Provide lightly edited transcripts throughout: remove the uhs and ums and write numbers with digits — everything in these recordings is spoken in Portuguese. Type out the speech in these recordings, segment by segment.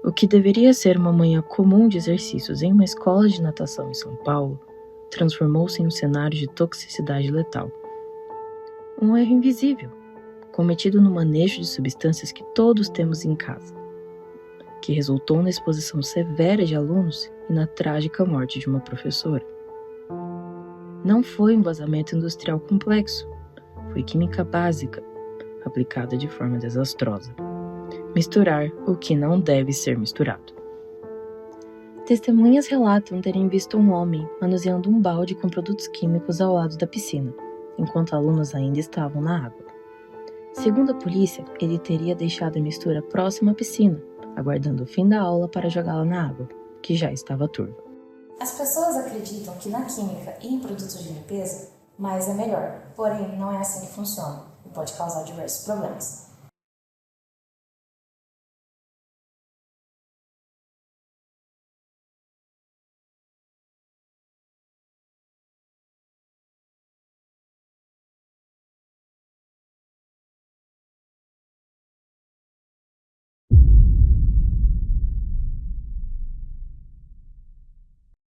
O que deveria ser uma manhã comum de exercícios em uma escola de natação em São Paulo transformou-se em um cenário de toxicidade letal. Um erro invisível, cometido no manejo de substâncias que todos temos em casa, que resultou na exposição severa de alunos e na trágica morte de uma professora. Não foi um vazamento industrial complexo, foi química básica, aplicada de forma desastrosa. Misturar o que não deve ser misturado. Testemunhas relatam terem visto um homem manuseando um balde com produtos químicos ao lado da piscina, enquanto alunos ainda estavam na água. Segundo a polícia, ele teria deixado a mistura próxima à piscina, aguardando o fim da aula para jogá-la na água, que já estava turva. As pessoas acreditam que na química e em produtos de limpeza, mais é melhor, porém não é assim que funciona e pode causar diversos problemas.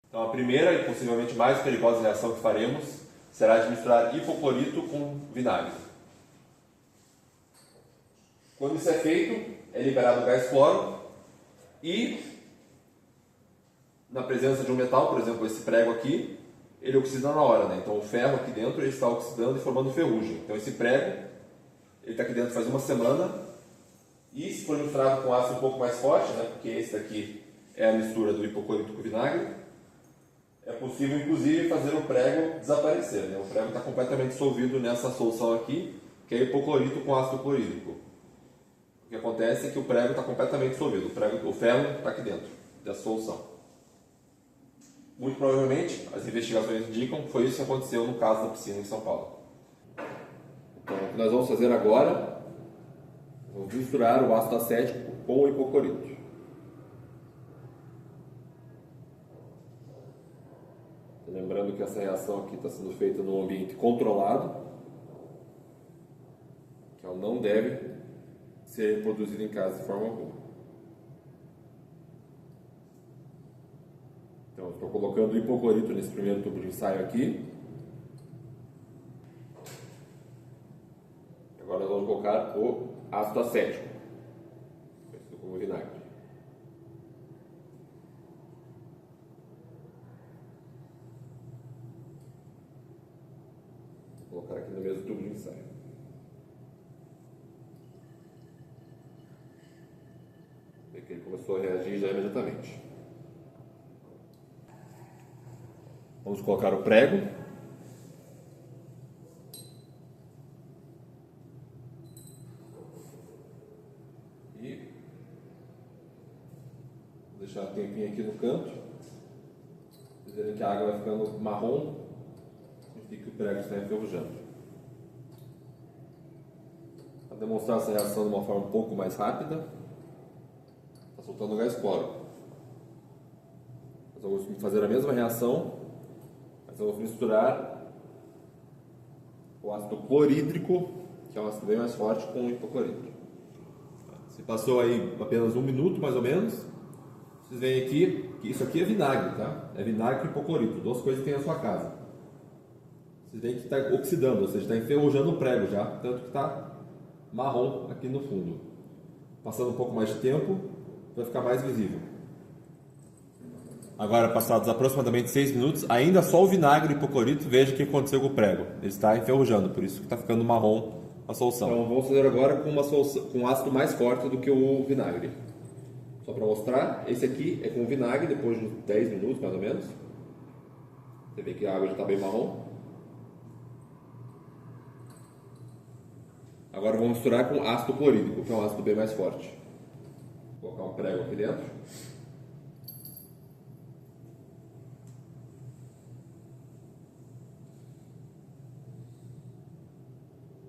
Então, a primeira e possivelmente mais perigosa reação que faremos será de misturar hipoclorito com vinagre. Quando isso é feito, é liberado o gás cloro e, na presença de um metal, por exemplo, esse prego aqui, ele oxida na hora, né? Então, o ferro aqui dentro ele está oxidando e formando ferrugem. Então, esse prego ele está aqui dentro faz uma semana e, se for misturado com ácido um pouco mais forte, né? Porque esse daqui é a mistura do hipoclorito com vinagre, é possível, inclusive, fazer o prego desaparecer. Né? O prego está completamente dissolvido nessa solução aqui, que é hipoclorito com ácido clorídrico. O que acontece é que o prego está completamente dissolvido. O ferro está aqui dentro dessa solução. Muito provavelmente, as investigações indicam que foi isso que aconteceu no caso da piscina em São Paulo. Então, o que nós vamos fazer agora, vamos misturar o ácido acético com o hipoclorito. Lembrando que essa reação aqui está sendo feita num ambiente controlado, que ela não deve ser reproduzida em casa de forma alguma. Então, estou colocando o hipoclorito nesse primeiro tubo de ensaio aqui. Agora nós vamos colocar o ácido acético, conhecido como vinagre. Vou colocar aqui no mesmo tubo de ensaio. Vê que ele começou a reagir já imediatamente. Vamos colocar o prego. E vou deixar um tempinho aqui no canto. Vocês verem que a água vai ficando marrom, significa que o prego está enferrujando. Para demonstrar essa reação de uma forma um pouco mais rápida, está soltando gás cloro. Nós vamos fazer a mesma reação, mas vamos misturar o ácido clorídrico, que é um ácido bem mais forte, com o hipoclorito. Se passou aí apenas 1 minuto, mais ou menos, vocês veem aqui que isso aqui é vinagre, tá? É vinagre com hipoclorito, duas coisas que tem na sua casa. Vocês veem que está oxidando, ou seja, está enferrujando o prego já, tanto que está marrom aqui no fundo. Passando um pouco mais de tempo, vai ficar mais visível. Agora, passados aproximadamente 6 minutos, ainda só o vinagre e o hipoclorito, veja o que aconteceu com o prego. Ele está enferrujando, por isso que está ficando marrom a solução. Então vamos fazer agora com um ácido mais forte do que o vinagre. Só para mostrar, esse aqui é com vinagre, depois de 10 minutos mais ou menos. Você vê que a água já está bem marrom. Agora vamos misturar com ácido clorídrico, que é um ácido bem mais forte. Vou colocar um prego aqui dentro.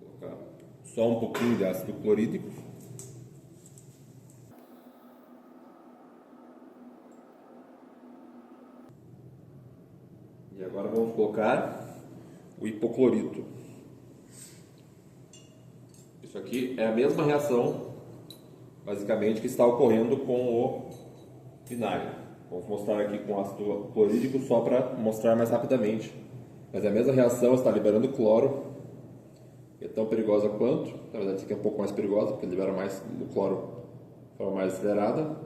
Vou colocar só um pouquinho de ácido clorídrico. E agora vamos colocar o hipoclorito. Isso aqui é a mesma reação, basicamente, que está ocorrendo com o vinagre. Vamos mostrar aqui com ácido clorídrico só para mostrar mais rapidamente. Mas é a mesma reação, está liberando cloro. É tão perigosa quanto. Na verdade, essa aqui é um pouco mais perigosa, porque libera mais o cloro de forma mais acelerada.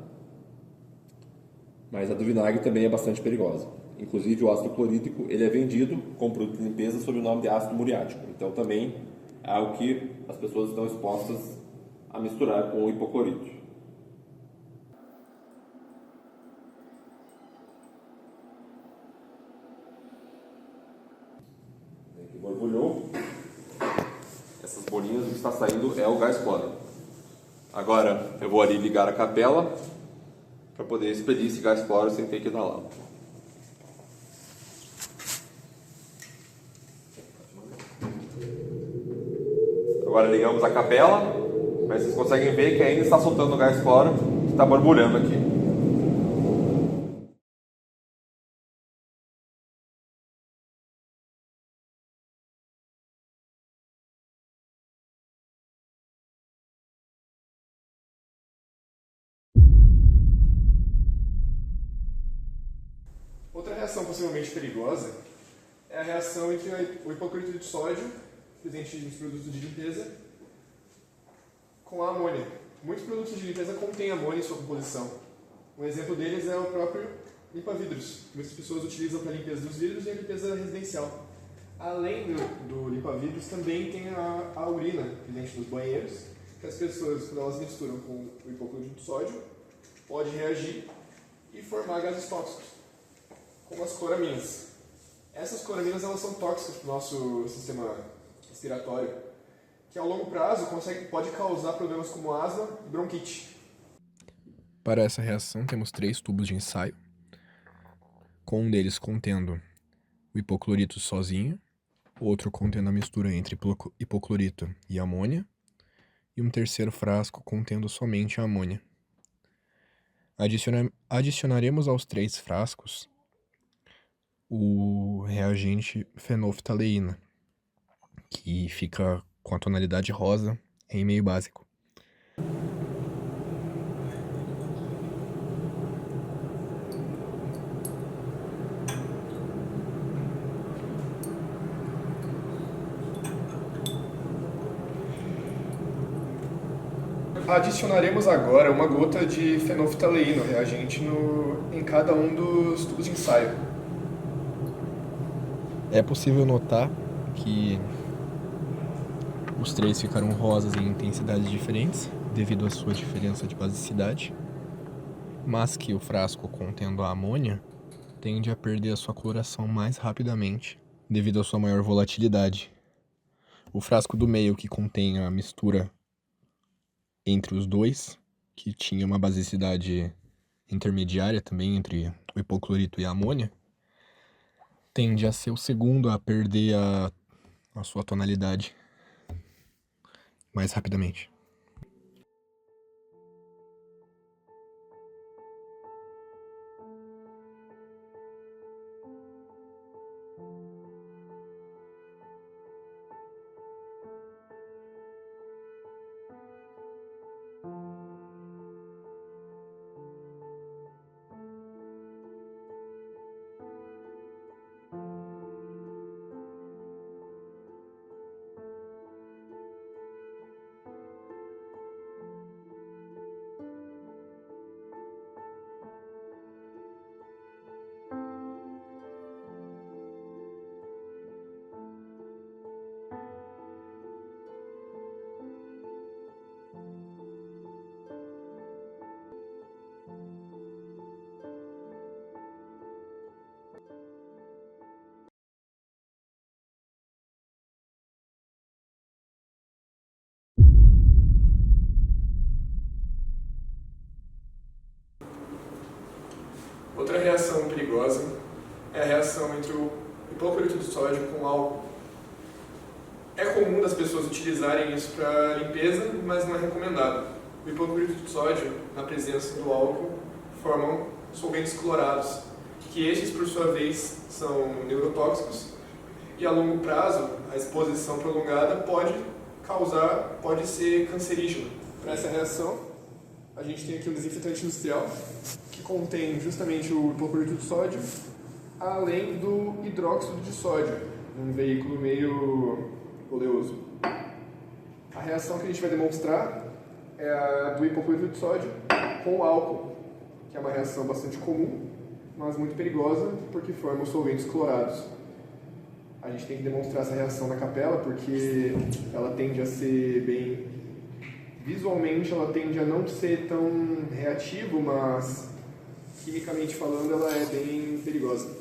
Mas a do vinagre também é bastante perigosa. Inclusive, o ácido clorídrico ele é vendido como produto de limpeza sob o nome de ácido muriático. Então, também é algo que as pessoas estão expostas a misturar com o hipoclorito. Aqui borbulhou. Essas bolinhas, o que está saindo é o gás cloro. Agora, eu vou ali ligar a capela para poder expelir esse gás cloro sem ter que inalar. Agora ligamos a capela, mas vocês conseguem ver que ainda está soltando o gás cloro, que está borbulhando aqui. Outra reação possivelmente perigosa é a reação entre o hipoclorito de sódio, presente nos produtos de limpeza, com a amônia. Muitos produtos de limpeza contêm amônia em sua composição. Um exemplo deles é o próprio limpa-vidros, que muitas pessoas utilizam para a limpeza dos vidros e a limpeza residencial. Além do limpa-vidros, também tem a urina presente nos banheiros, que as pessoas, quando elas misturam com o hipoclorito de sódio, pode reagir e formar gases tóxicos, como as cloraminas. Essas cloraminas elas são tóxicas para o nosso sistema respiratório, que ao longo prazo pode causar problemas como asma e bronquite. Para essa reação temos 3 tubos de ensaio, com um deles contendo o hipoclorito sozinho, outro contendo a mistura entre hipoclorito e amônia, e um terceiro frasco contendo somente a amônia. Adicionaremos aos 3 frascos o reagente fenolftaleína, que fica com a tonalidade rosa em meio básico. Adicionaremos agora uma gota de fenolftaleína, o reagente, em cada um dos tubos de ensaio. É possível notar que os 3 ficaram rosas em intensidades diferentes, devido à sua diferença de basicidade, mas que o frasco contendo a amônia tende a perder a sua coloração mais rapidamente, devido à sua maior volatilidade. O frasco do meio, que contém a mistura entre os dois, que tinha uma basicidade intermediária também entre o hipoclorito e a amônia, tende a ser o segundo a perder a sua tonalidade mais rapidamente. Outra reação perigosa é a reação entre o hipoclorito de sódio com álcool. É comum das pessoas utilizarem isso para limpeza, mas não é recomendado. O hipoclorito de sódio, na presença do álcool, formam solventes clorados, que estes, por sua vez, são neurotóxicos e, a longo prazo, a exposição prolongada pode ser cancerígena. Para essa reação, A gente tem aqui um desinfetante industrial, que contém justamente o hipoclorito de sódio, além do hidróxido de sódio, num veículo meio oleoso. A reação que a gente vai demonstrar é a do hipoclorito de sódio com o álcool, que é uma reação bastante comum, mas muito perigosa, porque forma os solventes clorados. A gente tem que demonstrar essa reação na capela, porque ela tende a ser bem... Visualmente, ela tende a não ser tão reativa, mas quimicamente falando, ela é bem perigosa.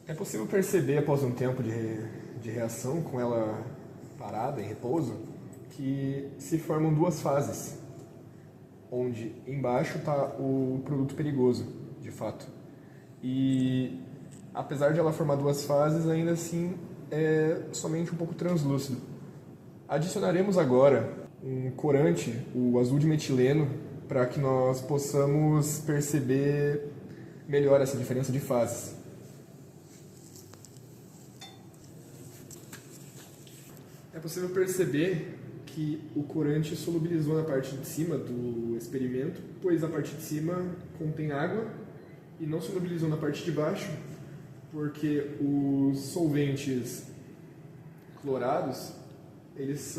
É possível perceber, após um tempo de reação, com ela parada, em repouso, que se formam duas fases, onde embaixo está o produto perigoso, de fato. E apesar de ela formar duas fases, ainda assim é somente um pouco translúcido. Adicionaremos agora um corante, o azul de metileno, para que nós possamos perceber melhor essa diferença de fases. É possível perceber que o corante solubilizou na parte de cima do experimento, pois a parte de cima contém água e não solubilizou na parte de baixo, porque os solventes clorados, eles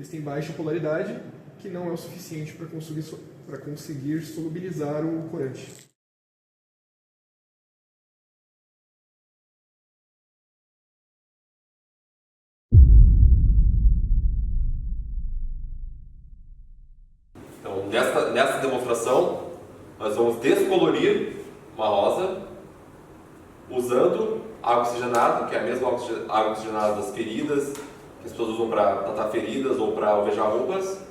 têm baixa polaridade, que não é o suficiente para conseguir solubilizar o corante. Então, nessa demonstração, nós vamos descolorir uma rosa usando água oxigenada, que é a mesma água oxigenada das feridas, que as pessoas usam para tratar feridas ou para alvejar roupas,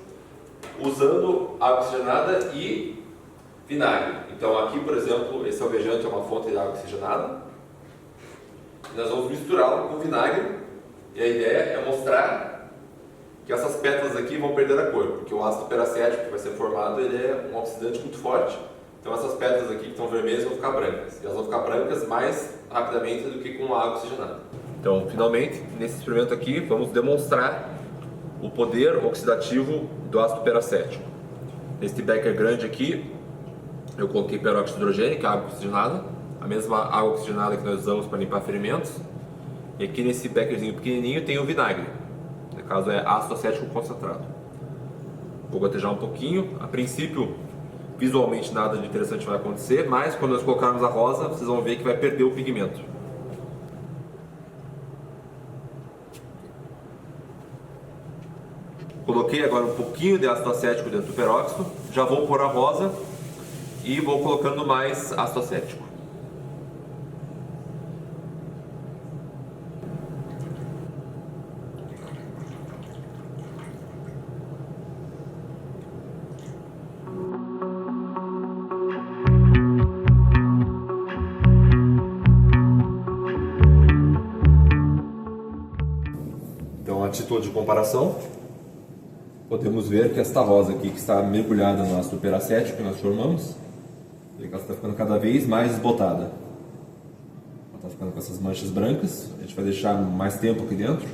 usando água oxigenada e vinagre. Então aqui, por exemplo, esse alvejante é uma fonte de água oxigenada. E nós vamos misturá-lo com vinagre, e a ideia é mostrar que essas pétalas aqui vão perder a cor, porque o ácido peracético que vai ser formado, ele é um oxidante muito forte. Então essas pétalas aqui que estão vermelhas vão ficar brancas. E elas vão ficar brancas mais rapidamente do que com a água oxigenada. Então, finalmente, nesse experimento aqui, vamos demonstrar o poder oxidativo do ácido peracético. Neste becker grande aqui, eu coloquei peróxido de hidrogênio, que é água oxigenada, a mesma água oxigenada que nós usamos para limpar ferimentos. E aqui nesse beckerzinho pequenininho tem o vinagre. No caso é ácido acético concentrado. Vou gotejar um pouquinho. A princípio, visualmente nada de interessante vai acontecer, mas quando nós colocarmos a rosa, vocês vão ver que vai perder o pigmento. Coloquei agora um pouquinho de ácido acético dentro do peróxido. Já vou pôr a rosa e vou colocando mais ácido acético. Então, a título de comparação, podemos ver que esta rosa aqui, que está mergulhada no ácido peracético que nós formamos, ela está ficando cada vez mais desbotada. Ela está ficando com essas manchas brancas. A gente vai deixar mais tempo aqui dentro.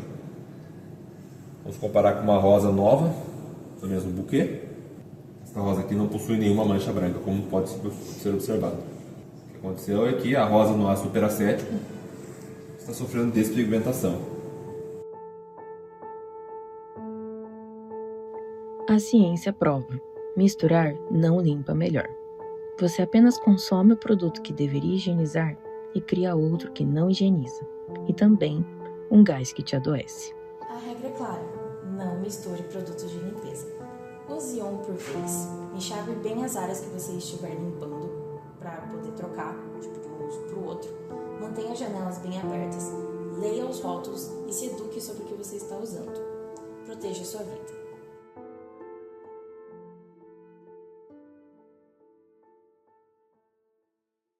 Vamos comparar com uma rosa nova, do mesmo buquê. Esta rosa aqui não possui nenhuma mancha branca, como pode ser observado. O que aconteceu é que a rosa no ácido peracético está sofrendo despigmentação. A ciência prova: misturar não limpa melhor. Você apenas consome o produto que deveria higienizar e cria outro que não higieniza, e também um gás que te adoece. A regra é clara: não misture produtos de limpeza. Use um por vez. Enxague bem as áreas que você estiver limpando para poder trocar de um uso para o outro. Mantenha as janelas bem abertas. Leia os rótulos e se eduque sobre o que você está usando. Proteja a sua vida.